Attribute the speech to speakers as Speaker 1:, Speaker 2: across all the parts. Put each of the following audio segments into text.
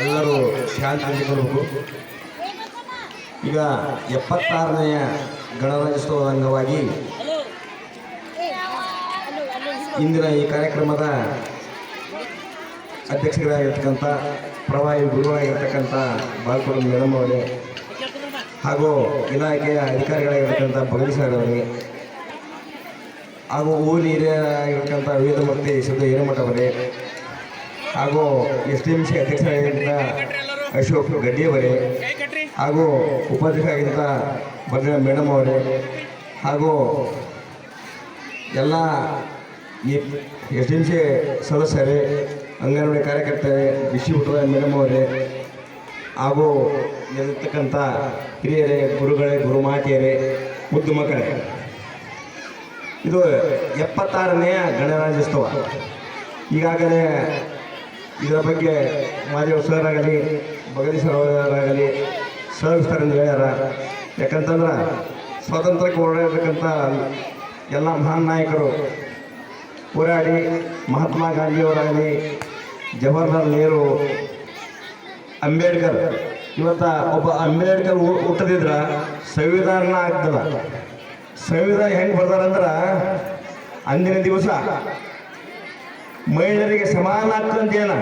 Speaker 1: ಎಲ್ಲರೂ ಶಾಂತಿಯಿಂದ ಬರಬೇಕು. ಈಗ 76ನೇ ಗಣರಾಜ್ಯೋತ್ಸವದ ಅಂಗವಾಗಿ ಇಂದಿನ ಈ ಕಾರ್ಯಕ್ರಮದ ಅಧ್ಯಕ್ಷರಾಗಿರ್ತಕ್ಕಂಥ ಪ್ರವಾಹಿ ಗುರುಗಳಾಗಿರ್ತಕ್ಕಂಥ ಬಾಲ್ಕೋಡ ಮೇಡಮ್ ಅವರೇ ಹಾಗೂ ಇಲಾಖೆಯ ಅಧಿಕಾರಿಗಳಾಗಿರ್ತಕ್ಕಂಥ ಬಗಲಿ ಸರ್ ಅವರಿಗೆ ಹಾಗೂ ಊರಿ ಹಿರಿಯರಾಗಿರ್ತಕ್ಕಂಥ ವೇದಮೂರ್ತಿ ಸಿದ್ಧ ಹಿರೇಮಠ ಅವರೇ ಹಾಗೂ SDMC ಅಧ್ಯಕ್ಷರಾಗಿದ್ದ ಅಶೋಕ್ ಗಡ್ಡಿಯವರೇ ಹಾಗೂ ಉಪಾಧ್ಯಕ್ಷರಾಗಿದ್ದ ಭದ್ರ ಮೇಡಮ್ ಅವರೇ ಹಾಗೂ ಎಲ್ಲ SDMC ಸದಸ್ಯರೇ, ಅಂಗನವಾಡಿ ಕಾರ್ಯಕರ್ತರೇ, ಡಿಸ್ಟ್ರಿಬ್ಯೂಟರ್ ಮೇಡಮ್ ಅವರೇ ಹಾಗೂ ಇರತಕ್ಕಂಥ ಹಿರಿಯರೇ, ಗುರುಗಳೇ, ಗುರುಮಾತೆಯರೇ, ಮುದ್ದು ಮಕ್ಕಳೇ, ಇದು 76ನೇ ಗಣರಾಜ್ಯೋತ್ಸವ. ಈಗಾಗಲೇ ಇದರ ಬಗ್ಗೆ ಮಾದೇವ್ ಸರ್ ಆಗಲಿ, ಬಗಲಿ ಸರೋವರಾಗಲಿ ಸವಿಸ್ತಾರಿಂದ ಹೇಳ್ಯಾರ. ಯಾಕಂತಂದ್ರೆ ಸ್ವಾತಂತ್ರ್ಯಕ್ಕೆ ಹೋರಾಡಿರ್ತಕ್ಕಂಥ ಎಲ್ಲ ಮಹಾನ್ ನಾಯಕರು ಹೋರಾಡಿ, ಮಹಾತ್ಮ ಗಾಂಧಿಯವರಾಗಲಿ, ಜವಾಹರ್ಲಾಲ್ ನೆಹರು, ಅಂಬೇಡ್ಕರ್, ಇವತ್ತು ಒಬ್ಬ ಅಂಬೇಡ್ಕರ್ ಹುಟ್ಟದಿದ್ರ ಸಂವಿಧಾನ ಆಗ್ತದ. ಸಂವಿಧಾನ ಹೆಂಗೆ ಬರ್ತಾರಂದ್ರೆ ಅಂದಿನ ದಿವಸ ಮಹಿಳೆಯರಿಗೆ ಸಮಾನ ಹಕ್ಕು ಅಂತೇನ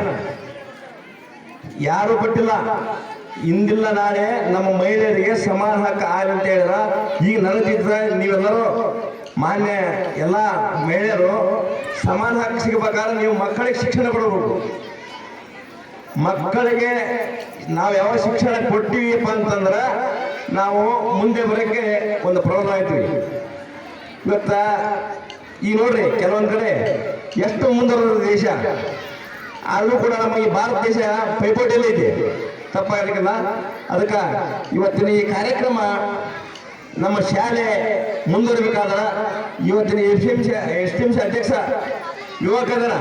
Speaker 1: ಯಾರು ಕೊಟ್ಟಿಲ್ಲ. ಇಂದಿಲ್ಲ ನಾಳೆ ನಮ್ಮ ಮಹಿಳೆಯರಿಗೆ ಸಮಾನ ಹಕ್ಕು ಆಗಲಿ ಅಂತ ಹೇಳಿದ್ರ ಈಗ ನನಗಿದ್ರೆ ನೀವೆಲ್ಲರೂ ಮಾನ್ಯ ಎಲ್ಲ ಮಹಿಳೆಯರು ಸಮಾನ ಹಕ್ಕು ಸಿಗಬೇಕಾದ್ರೆ ನೀವು ಮಕ್ಕಳಿಗೆ ಶಿಕ್ಷಣ ಕೊಡಬೇಕು. ಮಕ್ಕಳಿಗೆ ನಾವು ಯಾವ ಶಿಕ್ಷಣ ಕೊಟ್ಟಿವಪ್ಪ ಅಂತಂದ್ರೆ ನಾವು ಮುಂದೆ ಬರೋಕ್ಕೆ ಒಂದು ಪ್ರಬಲ ಆಯ್ತೀವಿ. ಇವತ್ತ ಈಗ ನೋಡ್ರಿ, ಕೆಲವೊಂದು ಕಡೆ ಎಷ್ಟು ಮುಂದುವರೆದ ದೇಶ ಆದರೂ ಕೂಡ ನಮ್ಮ ಈ ಭಾರತ ದೇಶ ಪೈಪೋಟಿಯಲ್ಲಿ ಇದೆ, ತಪ್ಪಾಗಲಿಕ್ಕಿಲ್ಲ. ಅದಕ್ಕೆ ಇವತ್ತಿನ ಈ ಕಾರ್ಯಕ್ರಮ ನಮ್ಮ ಶಾಲೆ ಮುಂದುವರಿಬೇಕಾದ್ರೆ ಇವತ್ತಿನ SDMC ಅಧ್ಯಕ್ಷ ಯುವಕರನ್ನ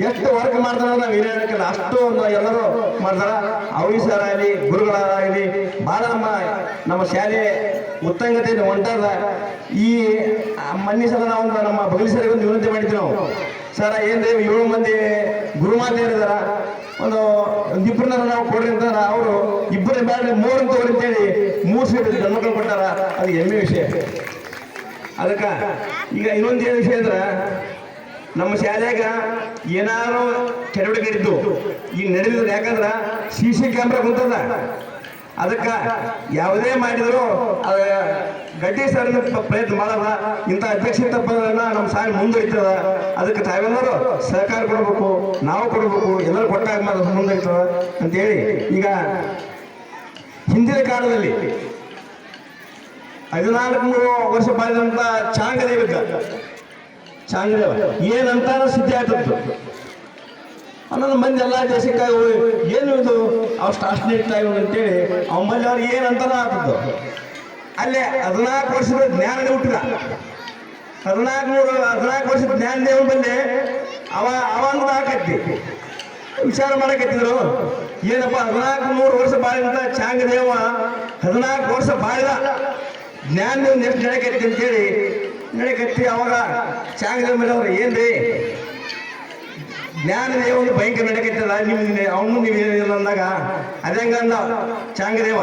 Speaker 1: ಎಷ್ಟು ವರ್ಕ್ ಮಾಡ್ತಾರ ನಾವು ಹಿರಿಯರಕ್ಕೆಲ್ಲ ಅಷ್ಟು ಒಂದು ಎಲ್ಲರೂ ಮಾಡ್ತಾರ. ಅವಸರಾಗಲಿ, ಗುರುಗಳಾಗಲಿ ಭಾಳ ನಮ್ಮ ಶಾಲೆ ಉತ್ತಂಗತೆಯನ್ನು ಹೊಂಟದ. ಈ ಮೊನ್ನೆ ಸಲ ನಾವು ನಮ್ಮ ಬಗಲಿ ಸರಿಗೆ ಒಂದು ವಿನಂತಿ ಮಾಡಿದ್ವಿ ನಾವು, ಸರ ಏನ್ರಿ 7 ಮಂದಿ ಗುರುಮಾತೆ ಇದ್ದಾರ, ಒಂದು ಇಬ್ಬರನ್ನ ನಾವು ಕೊಡ್ರಿ ಅಂತಂದ್ರೆ ಅವರು ಇಬ್ಬರೇ ಬೇಡ 3 ತಗೋರಿ ಅಂತೇಳಿ 3 ಸೀಟ್ ಗಂಡ್ಮಕ್ಳು ಕೊಟ್ಟಾರ. ಅದು ಹೆಮ್ಮೆ ವಿಷಯ. ಅದಕ್ಕೆ ಈಗ ಇನ್ನೊಂದು ಏನು ವಿಷಯ ಅಂದ್ರೆ ನಮ್ಮ ಶಾಲೆಯಾಗ ಏನಾರು ಚಟುವಟಿಕೆ ಇದ್ದು ಈಗ ನಡೆದಿದ್ರು. ಯಾಕಂದ್ರೆ CC ಕ್ಯಾಮ್ರಾ ಕುಂತದ. ಅದಕ್ಕೆ ಯಾವುದೇ ಮಾಡಿದ್ರು ಅದು ಗಡ್ಡಿ ಸರ್ ಪ್ರಯತ್ನ ಮಾಡಲ್ಲ. ಇಂಥ ಅಧ್ಯಕ್ಷ ತಪ್ಪದನ್ನ ನಮ್ಮ ಶಾಲೆ ಮುಂದುವರಿತದ. ಅದಕ್ಕೆ ತಾವೆಲ್ಲರೂ ಸಹಕಾರ ಕೊಡಬೇಕು, ನಾವು ಕೊಡಬೇಕು, ಎಲ್ಲರೂ ಕೊಟ್ಟಾಗ ಮುಂದುವರಿತದ ಅಂತೇಳಿ. ಈಗ ಹಿಂದಿನ ಕಾಲದಲ್ಲಿ 14 ವರ್ಷ ಬಾಳಿದಂಥ ಚಾಂಗದೇವ ಚಾಂಗದೇವ ಏನಂತ ಸಿದ್ಧಿ ಆಗ್ತದ್ದು. ಅನ್ನೋದು ಮಂದಿ ಎಲ್ಲ ದೇಶಕ್ಕಾಗಿ ಏನು ಇದು ಅಷ್ಟು ಇರ್ತಾಯಿವ್ ಅಂತೇಳಿ ಅವಲ್ಲಿ ಅವ್ರು ಏನಂತಾನ ಆಗ್ತದ್ದು. ಅಲ್ಲೇ 14 ವರ್ಷದ ಜ್ಞಾನದ ಹುಟ್ಟಿದ 14 ವರ್ಷದ ಜ್ಞಾನದೇವ ಬಂದೆ ಅವಂದು ಹಾಕತ್ತಿ ವಿಚಾರ ಮಾಡಕತ್ತಿದ್ರು. ಏನಪ್ಪ 14 ವರ್ಷ ಬಾಳಿದಂತ ಚಾಂಗದೇವ 14 ವರ್ಷ ಬಾಳಿದ ಜ್ಞಾನದೇವ್ ಎಷ್ಟು ನಡೆಕತ್ತಿ ಅಂತೇಳಿ ನಡೆಕತ್ತಿ. ಅವಾಗ ಚಾಂಗದೇವ ಮೇಲೆ ಅವ್ರು ಏನ್ರಿ ಜ್ಞಾನದೇವ ಒಂದು ಭಯಂಕರ ನಡೆಕತ್ತದ ನಿಮ್ಗೆ ಅವನು ನೀವು ಅಂದಾಗ ಅದಂಗ ಅಂದ ಚಾಂಗದೇವ,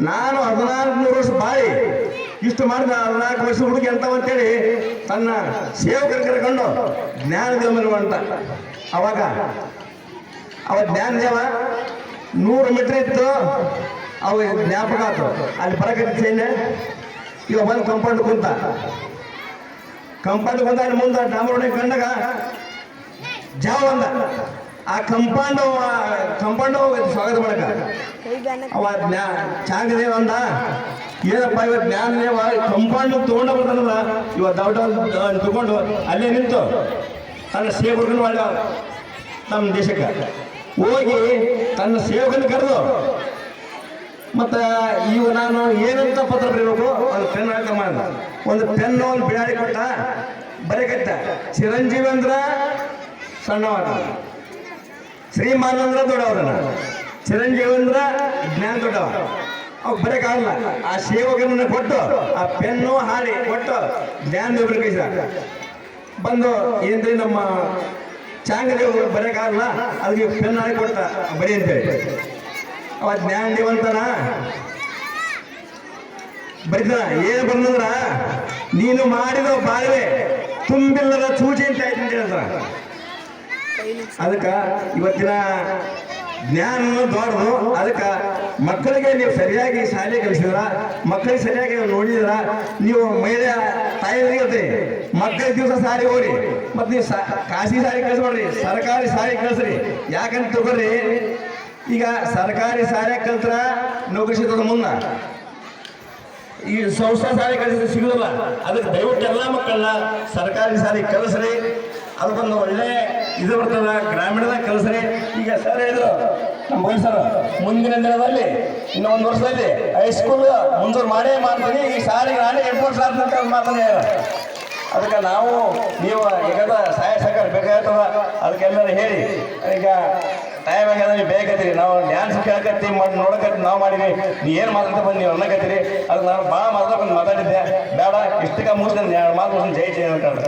Speaker 1: ನಾನು 14 ವರ್ಷ ಬಾಳಿ ಇಷ್ಟು ಮಾಡಿದ 14 ವರ್ಷ ಹುಡುಗಿ ಅಂತವಂತೇಳಿ ತನ್ನ ಸೇವಕರು ಕರ್ಕೊಂಡು ಜ್ಞಾನದೇವ ಮೇಲೆ ಅಂತ. ಅವಾಗ ಜ್ಞಾನದೇವ 100 ಮೀಟರ್ ಇತ್ತು. ಅವ ಜ್ಞಾಪಕ ಆಯ್ತು ಅಲ್ಲಿ ಬರಕತ್ತಿ ಈಗ ಬಂದು ಕಂಪೌಂಡ್ ಕುಂತ ಅಲ್ಲಿ ಮುಂದೆ ಡಾಮರೋಡಿ ಕಂಡಾಗ ಜಾವ ಅಂದ. ಆ ಕಂಪೌಂಡ್ ಸ್ವಾಗತ ಮಾಡಕ ಅವ ಚಾಂಗದೇವ ಅಂದ, ಏನಪ್ಪ ಇವತ್ತು ಜ್ಞಾನದೇವ ಕಂಪೌಂಡ್ ತಗೊಂಡ ಬರ್ತಾನಲ್ಲ ಇವತ್ತು ದೌಡ ತಗೊಂಡು ಅಲ್ಲೇ ನಿಂತು ತನ್ನ ಸೇವಕರನ್ನು ಒಳ್ಳೆ ನಮ್ಮ ದೇಶಕ್ಕೆ ಹೋಗಿ ತನ್ನ ಸೇವಕನ ಕರೆದು ಮತ್ತು ಇವು ನಾನು ಏನಂತ ಪತ್ರ ಬರೀಬೇಕು ಒಂದು ಪೆನ್ ಹಾಕ ಮಾಡ ಒಂದು ಪೆನ್ನು ಒಂದು ಬಿಡಾಡಿ ಕೊಟ್ಟ ಬರೀಕತ್ತ. ಚಿರಂಜೀವಿ ಅಂದ್ರೆ ಸಣ್ಣವಾದ, ಶ್ರೀಮಾನ್ ಅಂದ್ರೆ ದೊಡ್ಡವ್ರನ್ನ, ಚಿರಂಜೀವಿ ಅಂದ್ರೆ ಜ್ಞಾನ ದೊಡ್ಡವ. ಅವ್ ಬರೋಕ್ಕಾಗಲ್ಲ. ಆ ಸೇವಕರನ್ನ ಕೊಟ್ಟು ಆ ಪೆನ್ನು ಹಾಡಿ ಕೊಟ್ಟು ಜ್ಞಾನ ದೇವ್ರ ಕೈಸ ಬಂದು ಏನ್ರಿ ನಮ್ಮ ಚಾಂಗದೇವ್ ಬರೆಯಕ್ಕಾಗಲ್ಲ, ಅದಕ್ಕೆ ಪೆನ್ ಹಾಕಿ ಕೊಡ್ತ ಬರೀ ಅಂತೇಳಿ. ಅವ ಜ್ಞಾನದೇವಂತನ ಬರೀತಾನ, ಏನು ಬಂದಂದ್ರ ನೀನು ಮಾಡಿದ ಬಾಳ್ವೆ ತುಂಬಿಲ್ಲದ ಸೂಚಿ ಅಂತ ಆಯ್ತು ಅಂತ ಹೇಳ್ತಾರ. ಅದಕ್ಕೆ ಇವತ್ತಿನ ಜ್ಞಾನ ದೊಡ್ಡದು. ಅದಕ್ಕೆ ಮಕ್ಕಳಿಗೆ ನೀವು ಸರಿಯಾಗಿ ಶಾಲೆ ಕಲಿಸಿದ್ರ, ಮಕ್ಕಳಿಗೆ ಸರಿಯಾಗಿ ನೋಡಿದ್ರ, ನೀವು ಮಹಿಳೆ ತಾಯಿಯರಿಗೆ ಮಕ್ಕಳಿಗೆ ದಿವಸ ಸಾರಿ ಹೋಗ್ರಿ, ಮತ್ತು ನೀವು ಖಾಸಗಿ ಸಾರಿ ಕಳಿಸ್ಬೇಡ್ರಿ, ಸರ್ಕಾರಿ ಸಾರಿ ಕಳಿಸ್ರಿ. ಯಾಕಂತ ತಗೋರಿ, ಈಗ ಸರ್ಕಾರಿ ಸಾರಿ ಕಲ್ತ್ರ ನೌಕರಿ ಸಿಗ್ತದ ಮುಂದ, ಈ ಸಂಸ್ಥಾ ಶಾಲೆ ಕಲಿಸಿದ್ರೆ ಸಿಗುದಿಲ್ಲ. ಅದಕ್ಕೆ ದಯವಿಟ್ಟು ಎಲ್ಲ ಮಕ್ಕಳನ್ನ ಸರ್ಕಾರಿ ಶಾಲೆ ಕಲಿಸ್ರಿ. ಅದಕ್ಕೊಂದು ಒಳ್ಳೆ ಇದು ಬರ್ತದ, ಗ್ರಾಮೀಣದಾಗ ಕಲಿಸ್ರಿ. ಈಗ ಸರ್ ಹೇಳಿದ್ರು ನಮ್ಮ ಸರ್, ಮುಂದಿನ ದಿನದಲ್ಲಿ ಇನ್ನೊಂದು ವರ್ಷದಲ್ಲಿ ಹೈಸ್ಕೂಲ್ ಮುಂದೂರು ಮಾಡೇ ಮಾಡ್ತೀನಿ, ಈ ಶಾಲೆಗೆ ನಾನೇ ಹೆಡ್ಮಾಸ್ಟರ್ ಸಾಧ್ಯ ಅಂತ ಮಾತನೇ. ಅದಕ್ಕೆ ನಾವು ನೀವು ಈಗದ ಸಹಾಯ ಸಹಕಾರ ಬೇಕಾಗ್ತದ, ಅದಕ್ಕೆಲ್ಲರೂ ಹೇಳಿ. ಈಗ ಟೈಮ್ ಆಗ್ಯದ ಬೇಕತ್ತೀರಿ, ನಾವು ಡ್ಯಾನ್ಸ್ ಕೇಳಕತ್ತಿ ಮಾಡಿ ನೋಡಕತ್ತಿ ನಾವು ಮಾಡಿವಿ, ನೀ ಏನು ಮಾತಾಡ್ತಾ ಬಂದು ನೀವು ಅನ್ನಕತ್ತೀರಿ. ಅದಕ್ಕೆ ನಾನು ಭಾಳ ಮಾತಾಡ್ಕೊಂಡು ಮಾತಾಡಿದ್ದೆ, ಬೇಡ ಇಷ್ಟಕ್ಕೆ ಮುಗಿಸ್ತೀನಿ, 2 ಮಾತು ಜೈ ಜೈ ಅಂತ.